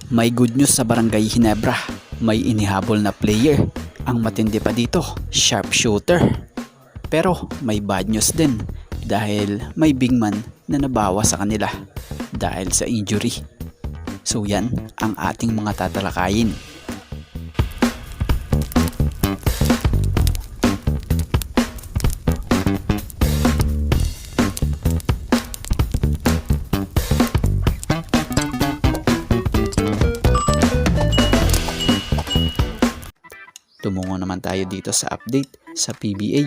May good news sa Barangay Ginebra. May inihabol na player. Ang matindi pa dito, sharpshooter. Pero may bad news din dahil may big man na nabawa sa kanila dahil sa injury. So yan ang ating mga tatalakayin. Tumungo naman tayo dito sa update sa PBA.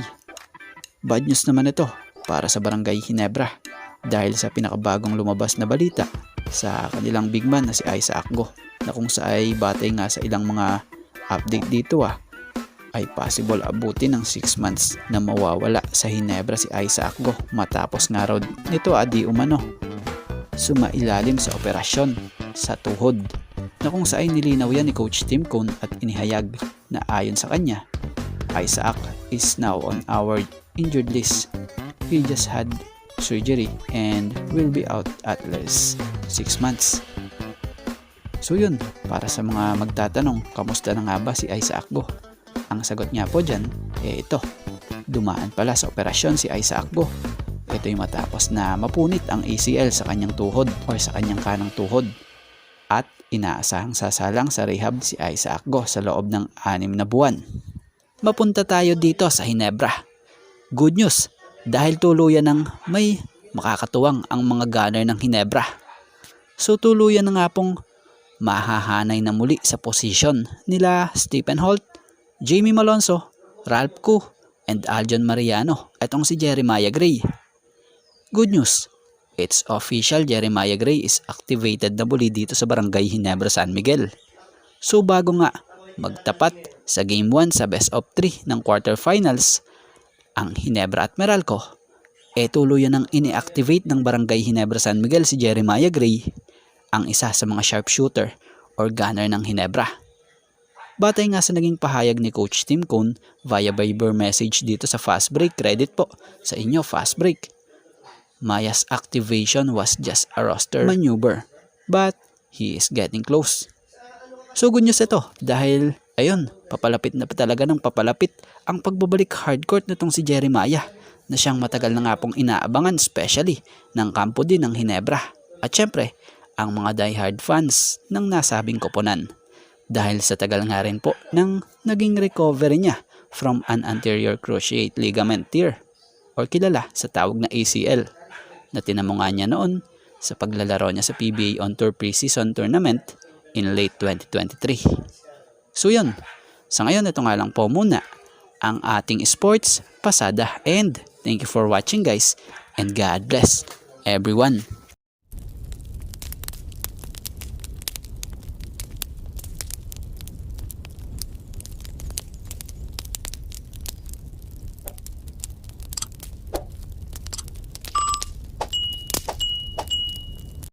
Bad news naman ito para sa Barangay Ginebra dahil sa pinakabagong lumabas na balita sa kanilang big man na si Isaac Go, na kung sa ay batay nga sa ilang mga update dito ay possible abutin ng 6 months na mawawala sa Ginebra si Isaac Go matapos nga raw nito di umano sumailalim sa operasyon sa tuhod, na kung saan nilinaw yan ni Coach Tim Cone at inihayag na ayon sa kanya, Isaac is now on our injured list. He just had surgery and will be out at least 6 months. So yun, para sa mga magtatanong, kamusta na nga ba si Isaac Go? Ang sagot niya po dyan, ito, dumaan pala sa operasyon si Isaac Go. Ito yung matapos na mapunit ang ACL sa kanyang tuhod or sa kanyang kanang tuhod. At inaasahang sasalang sa rehab si Isaac Go sa loob ng 6 na buwan. Mapunta tayo dito sa Ginebra. Good news, dahil tuluyan ng may makakatuwang ang mga gunner ng Ginebra. So tuluyan na nga pong mahahanay na muli sa posisyon nila Stephen Holt, Jamie Malonzo, Ralph Koo, and Aljon Mariano, etong si Jeremiah Gray. Good news, it's official, Jeremiah Gray is activated na muli dito sa Barangay Ginebra San Miguel. So bago nga magtapat sa Game 1 sa Best of 3 ng quarterfinals, ang Ginebra at Meralco, tuluyan ng ini-activate ng Barangay Ginebra San Miguel si Jeremiah Gray, ang isa sa mga sharpshooter or gunner ng Ginebra. Batay nga sa naging pahayag ni Coach Tim Cone via Viber message dito sa Fast Break, credit po sa inyo Fast Break. Maya's activation was just a roster maneuver, but he is getting close. So good news ito dahil ayun, papalapit na talaga ng papalapit ang pagbabalik hardcourt nitong si Jeremiah, na siyang matagal na nga pong inaabangan, especially ng kampo din ng Ginebra at syempre ang mga diehard fans ng nasabing koponan dahil sa tagal nga rin po ng naging recovery niya from an anterior cruciate ligament tear or kilala sa tawag na ACL, na tinamo nga niya noon sa paglalaro niya sa PBA On Tour Preseason Tournament in late 2023. So yun, sa ngayon ito nga lang po muna ang ating sports pasada, and thank you for watching guys, and God bless everyone.